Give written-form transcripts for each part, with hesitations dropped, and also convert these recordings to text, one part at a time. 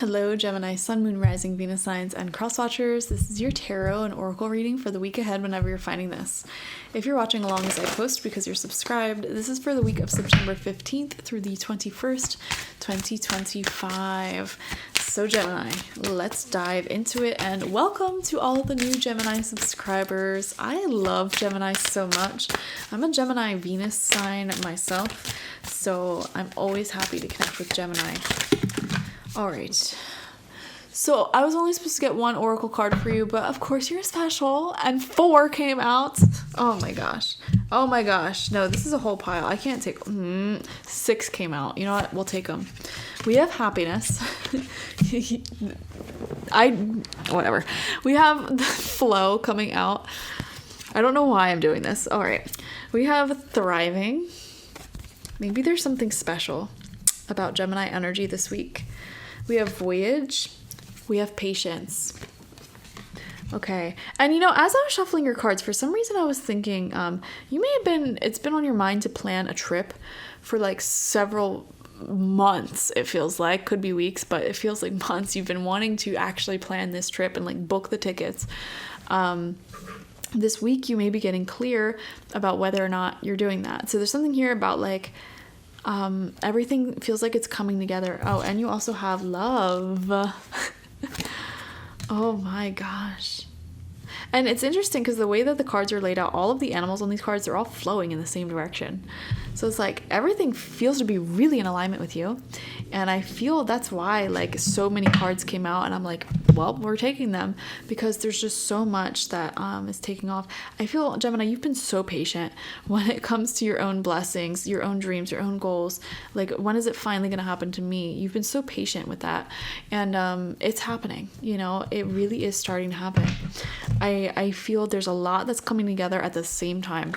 Hello, Gemini, Sun, Moon, Rising, Venus signs, and cross-watchers. This is your tarot and oracle reading for the week ahead whenever you're finding this. If you're watching along as I post because you're subscribed, this is for the week of September 15th through the 21st, 2025. So Gemini, let's dive into it, and welcome to all of the new Gemini subscribers. I love Gemini so much. I'm a Gemini Venus sign myself, so I'm always happy to connect with Gemini. All right, so I was only supposed to get one oracle card for you, but of course you're special, and 4 came out. Oh my gosh. No, this is a whole pile. I can't take 6 came out. You know what? We'll take them. We have happiness. Whatever. We have the flow coming out. I don't know why I'm doing this. All right. We have thriving. Maybe there's something special about Gemini energy this week. We have voyage. We have patience. Okay. And as I was shuffling your cards, for some reason I was thinking, it's been on your mind to plan a trip for like several months. It feels like, could be weeks, but it feels like months. You've been wanting to actually plan this trip and like book the tickets. This week you may be getting clear about whether or not you're doing that. So there's something here about like, everything feels like it's coming together. Oh, and you also have love. Oh my gosh. And it's interesting because the way that the cards are laid out, all of the animals on these cards, they're all flowing in the same direction. So it's like everything feels to be really in alignment with you. And I feel that's why like so many cards came out, and I'm like, well, we're taking them because there's just so much that is taking off. I feel, Gemini, you've been so patient when it comes to your own blessings, your own dreams, your own goals. Like, when is it finally going to happen to me? You've been so patient with that. And it's happening, it really is starting to happen. I feel there's a lot that's coming together at the same time.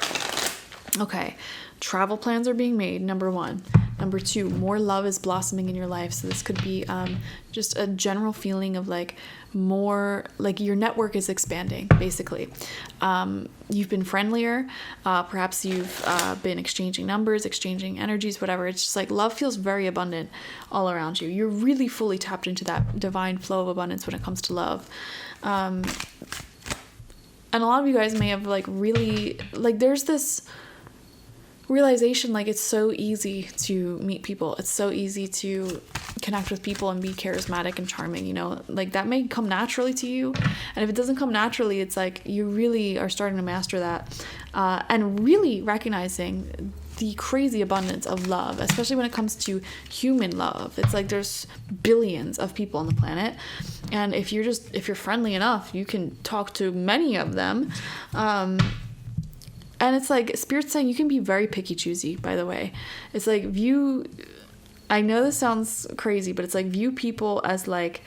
Okay, travel plans are being made, number 1. Number 2, more love is blossoming in your life. So this could be just a general feeling of like more, like your network is expanding, basically. You've been friendlier. Perhaps you've been exchanging numbers, exchanging energies, whatever. It's just like love feels very abundant all around you. You're really fully tapped into that divine flow of abundance when it comes to love. And a lot of you guys may have like really, like there's this realization like it's so easy to meet people. It's so easy to connect with people and be charismatic and charming, like that may come naturally to you. And if it doesn't come naturally, it's like you really are starting to master that and really recognizing the crazy abundance of love, especially when it comes to human love. It's like there's billions of people on the planet, and if you're friendly enough, you can talk to many of them. And it's like Spirit's saying you can be very picky choosy, by the way. It's like I know this sounds crazy, but it's like view people as like,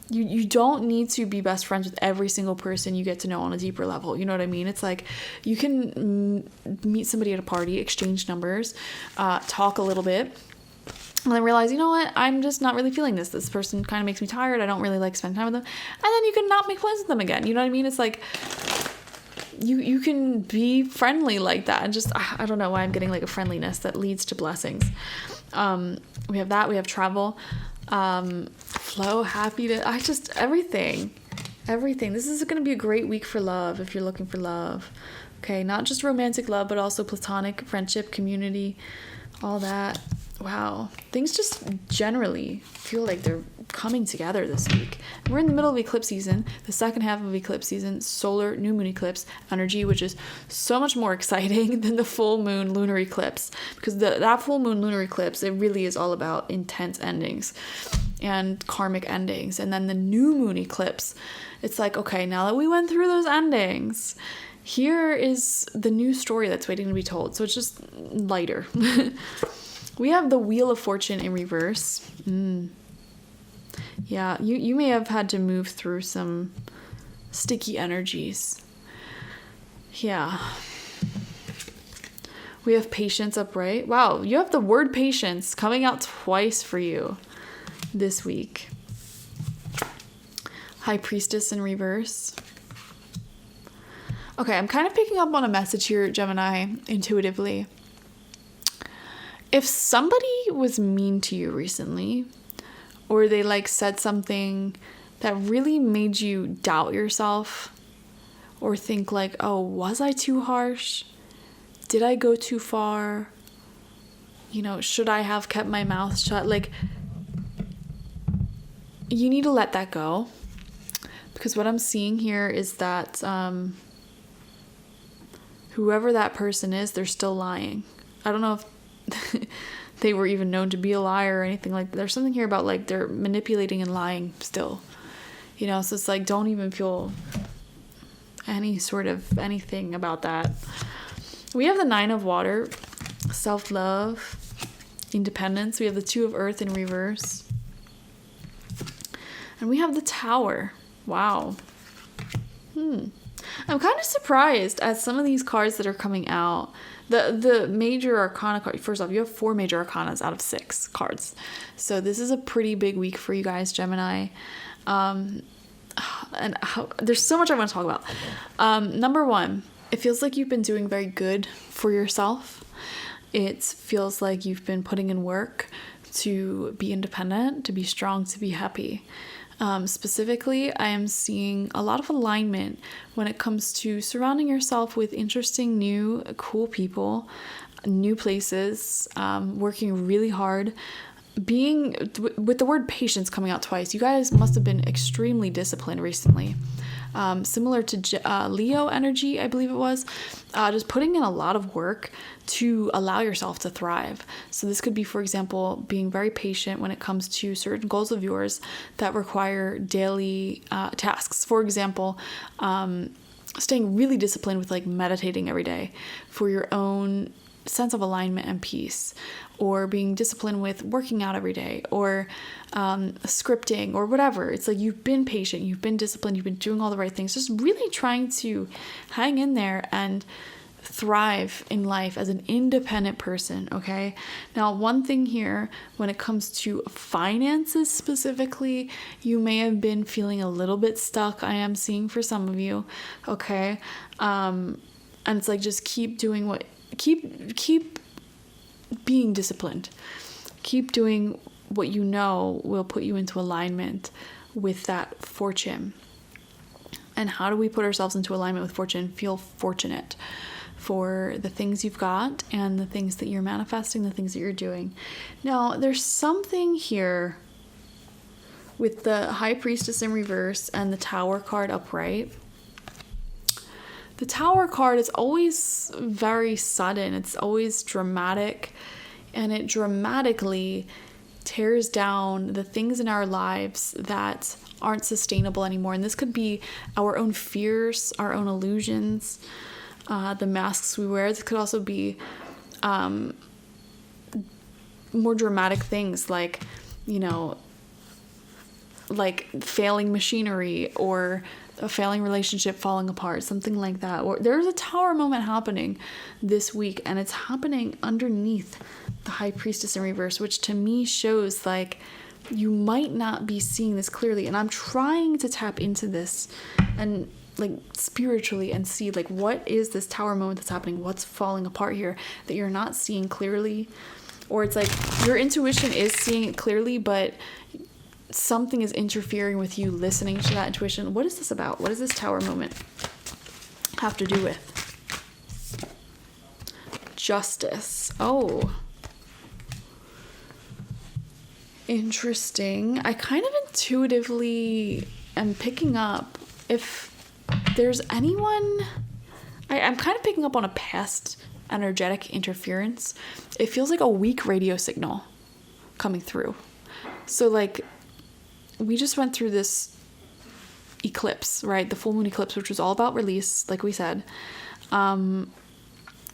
you don't need to be best friends with every single person you get to know on a deeper level. You know what I mean? It's like you can meet somebody at a party, exchange numbers, talk a little bit, and then realize, you know what, I'm just not really feeling this. This person kind of makes me tired. I don't really like spending time with them. And then you can not make plans with them again. You know what I mean? It's like you can be friendly like that, and just I don't know why I'm getting like a friendliness that leads to blessings. We have that. We have travel, flow, happiness. Everything. This is going to be a great week for love if you're looking for love. Okay, not just romantic love, but also platonic friendship, community, all that. Wow, things just generally feel like they're coming together this week. We're in the middle of eclipse season, the second half of eclipse season, solar new moon eclipse energy, which is so much more exciting than the full moon lunar eclipse, because that full moon lunar eclipse, it really is all about intense endings and karmic endings. And then the new moon eclipse, it's like, okay, now that we went through those endings, here is the new story that's waiting to be told. So it's just lighter. We have the Wheel of Fortune in reverse. Yeah, you may have had to move through some sticky energies. Yeah. We have patience upright. Wow, you have the word patience coming out twice for you this week. High Priestess in reverse. Okay, I'm kind of picking up on a message here, Gemini, intuitively. If somebody was mean to you recently, or they like said something that really made you doubt yourself or think like, oh, was I too harsh? Did I go too far? You know, should I have kept my mouth shut? Like, you need to let that go, because what I'm seeing here is that whoever that person is, they're still lying. I don't know if they were even known to be a liar or anything like that. There's something here about like they're manipulating and lying still, you know. So it's like, don't even feel any sort of anything about that. We have the 9 of Water, self-love, independence. We have the 2 of Earth in reverse, and we have the Tower. Wow. I'm kind of surprised at some of these cards that are coming out. The major arcana card, first off, you have 4 major arcanas out of 6 cards. So this is a pretty big week for you guys, Gemini. There's so much I want to talk about. Number 1, it feels like you've been doing very good for yourself. It feels like you've been putting in work to be independent, to be strong, to be happy. Specifically, I am seeing a lot of alignment when it comes to surrounding yourself with interesting, new, cool people, new places, working really hard, being with the word patience coming out twice. You guys must have been extremely disciplined recently. Similar to Leo energy, I believe it was, just putting in a lot of work to allow yourself to thrive. So this could be, for example, being very patient when it comes to certain goals of yours that require daily tasks. For example, staying really disciplined with like meditating every day for your own sense of alignment and peace, or being disciplined with working out every day, or scripting, or whatever. It's like you've been patient, you've been disciplined, you've been doing all the right things, just really trying to hang in there and thrive in life as an independent person, okay? Now, one thing here, when it comes to finances specifically, you may have been feeling a little bit stuck. I am seeing for some of you, okay? And it's like, just keep doing keep being disciplined. Keep doing what you know will put you into alignment with that fortune. And how do we put ourselves into alignment with fortune? Feel fortunate for the things you've got and the things that you're manifesting, the things that you're doing. Now, there's something here with the High Priestess in reverse and the Tower card upright. The Tower card is always very sudden. It's always dramatic, and it dramatically tears down the things in our lives that aren't sustainable anymore. And this could be our own fears, our own illusions, the masks we wear. This could also be more dramatic things like, you know, like failing machinery, or a failing relationship falling apart, something like that. Or there's a Tower moment happening this week, and it's happening underneath the High Priestess in reverse, which to me shows like you might not be seeing this clearly. And I'm trying to tap into this and like spiritually and see like, what is this Tower moment that's happening? What's falling apart here that you're not seeing clearly? Or it's like your intuition is seeing it clearly, but something is interfering with you listening to that intuition. What is this about? What does this Tower moment have to do with? Justice. Oh. Interesting. I kind of intuitively am picking up if there's anyone... I'm kind of picking up on a past energetic interference. It feels like a weak radio signal coming through. So like, we just went through this eclipse, right? The full moon eclipse, which was all about release, like we said.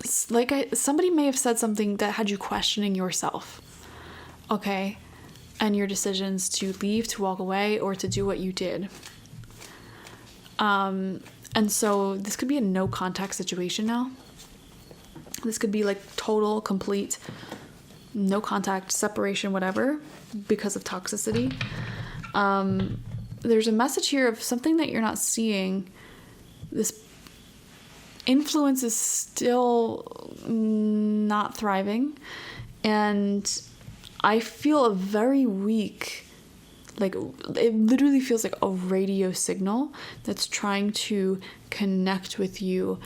Somebody may have said something that had you questioning yourself, okay? And your decisions to leave, to walk away, or to do what you did. And so this could be a no contact situation now. This could be like total, complete, no contact, separation, whatever, because of toxicity. There's a message here of something that you're not seeing. This influence is still not thriving, and I feel a very weak Like, it literally feels like a radio signal that's trying to connect with you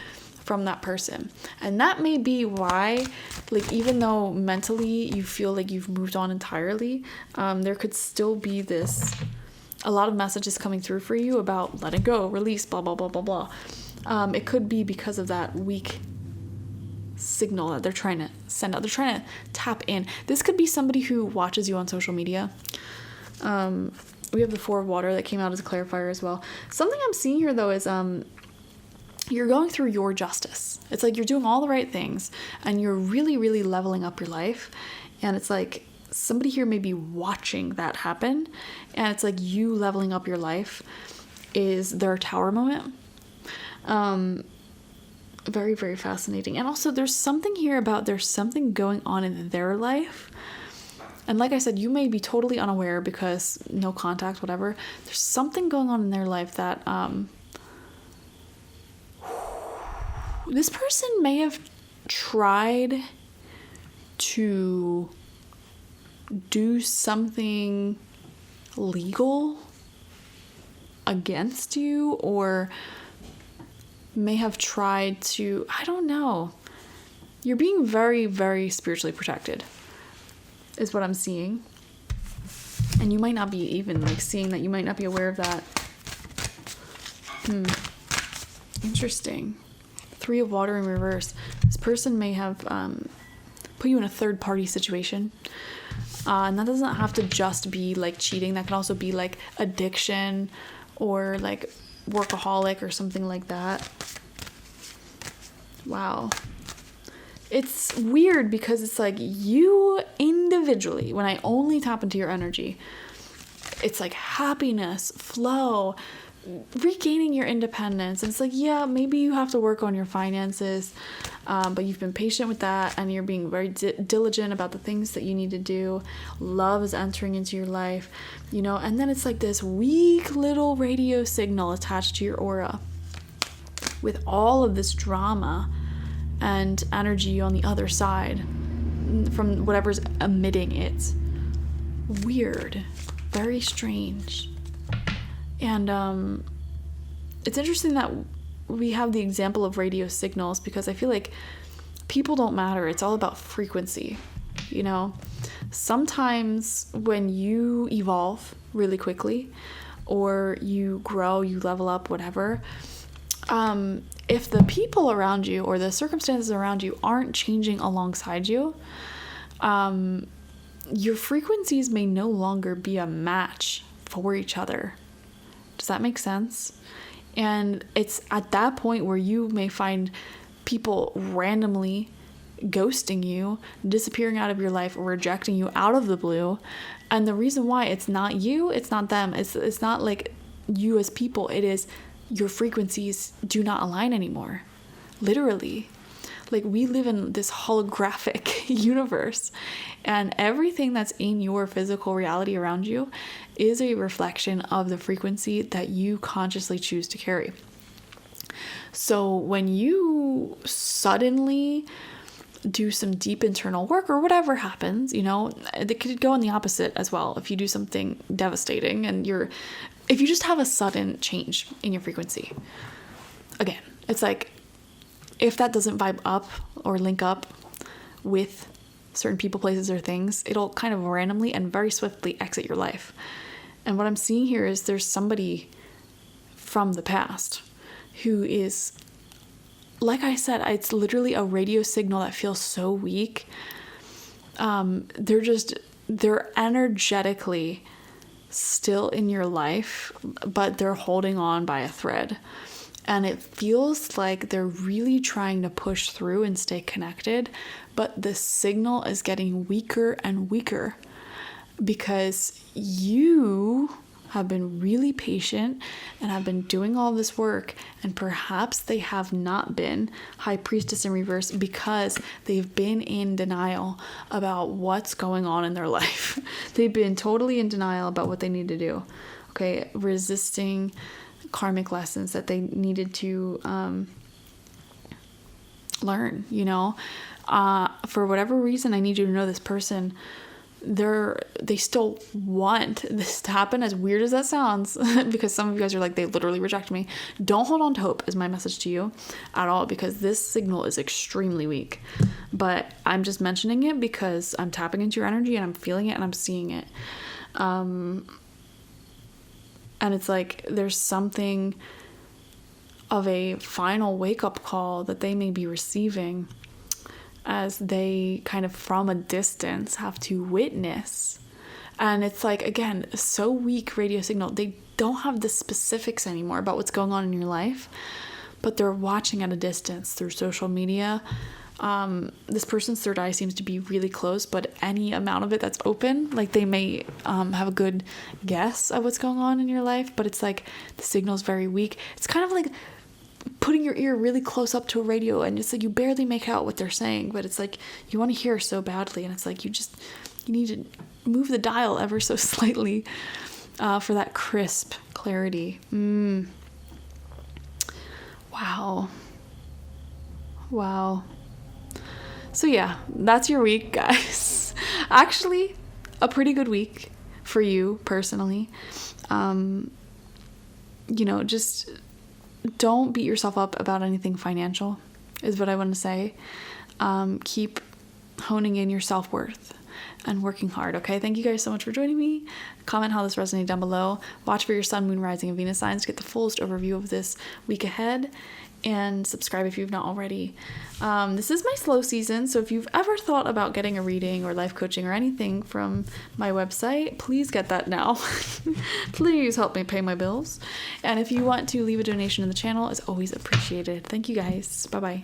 from that person. And that may be why, like, even though mentally you feel like you've moved on entirely, there could still be a lot of messages coming through for you about letting go, release, blah, blah, blah, blah, blah. It could be because of that weak signal that they're trying to send out. They're trying to tap in. This could be somebody who watches you on social media. We have the Four of Water that came out as a clarifier as well. Something I'm seeing here, though, is you're going through your justice. It's like you're doing all the right things and you're really, really leveling up your life. And it's like somebody here may be watching that happen. And it's like you leveling up your life is their tower moment. Very, very fascinating. And also there's something here about there's something going on in their life. And like I said, you may be totally unaware because no contact, whatever. There's something going on in their life that this person may have tried to do something legal against you, or may have tried to, I don't know. You're being very, very spiritually protected, is what I'm seeing. And you might not be even like seeing that. You might not be aware of that. Interesting. Three of Water in reverse. This person may have put you in a third party situation. And that doesn't have to just be like cheating. That can also be like addiction or like workaholic or something like that. Wow. It's weird because it's like you individually, when I only tap into your energy, it's like happiness, flow, regaining your independence. And it's like, yeah, maybe you have to work on your finances, but you've been patient with that and you're being very diligent about the things that you need to do. Love is entering into your life, you know, and then it's like this weak little radio signal attached to your aura with all of this drama and energy on the other side from whatever's emitting it. Weird. Very strange. And it's interesting that we have the example of radio signals because I feel like people don't matter. It's all about frequency, you know? Sometimes when you evolve really quickly or you grow, you level up, whatever, if the people around you or the circumstances around you aren't changing alongside you, your frequencies may no longer be a match for each other. Does that make sense? And it's at that point where you may find people randomly ghosting you, disappearing out of your life, or rejecting you out of the blue. And the reason why it's not you, it's not them, it's not like you as people, it is your frequencies do not align anymore. Literally. Like, we live in this holographic universe, and everything that's in your physical reality around you is a reflection of the frequency that you consciously choose to carry. So when you suddenly do some deep internal work or whatever happens, you know, it could go on the opposite as well. If you do something devastating and if you just have a sudden change in your frequency, again, it's like, if that doesn't vibe up or link up with certain people, places, or things, it'll kind of randomly and very swiftly exit your life. And what I'm seeing here is there's somebody from the past who is, like I said, it's literally a radio signal that feels so weak. They're energetically still in your life, but they're holding on by a thread. And it feels like they're really trying to push through and stay connected, but the signal is getting weaker and weaker because you have been really patient and have been doing all this work, and perhaps they have not been High Priestess in reverse because they've been in denial about what's going on in their life. They've been totally in denial about what they need to do. Okay, resisting karmic lessons that they needed to learn, you know. For whatever reason, I need you to know this person they still want this to happen, as weird as that sounds, because some of you guys are like, they literally reject me. Don't hold on to hope is my message to you at all, because this signal is extremely weak. But I'm just mentioning it because I'm tapping into your energy and I'm feeling it and I'm seeing it. And it's like there's something of a final wake-up call that they may be receiving, as they kind of from a distance have to witness. And it's like, again, so weak radio signal. They don't have the specifics anymore about what's going on in your life, but they're watching at a distance through social media. This person's third eye seems to be really close, but any amount of it that's open, like they may have a good guess of what's going on in your life, but it's like the signal's very weak. It's kind of like putting your ear really close up to a radio, and it's like you barely make out what they're saying, but it's like you want to hear so badly, and it's like you need to move the dial ever so slightly for that crisp clarity. Wow. So yeah, that's your week, guys. Actually, a pretty good week for you personally. Just don't beat yourself up about anything financial, is what I want to say. Keep honing in your self-worth and working hard, okay? Thank you guys so much for joining me. Comment how this resonated down below. Watch for your sun, moon, rising, and Venus signs to get the fullest overview of this week ahead. And subscribe if you've not already. This is my slow season, so if you've ever thought about getting a reading or life coaching or anything from my website, please get that now. Please help me pay my bills. And if you want to leave a donation in the channel, it's always appreciated. Thank you guys. Bye-bye.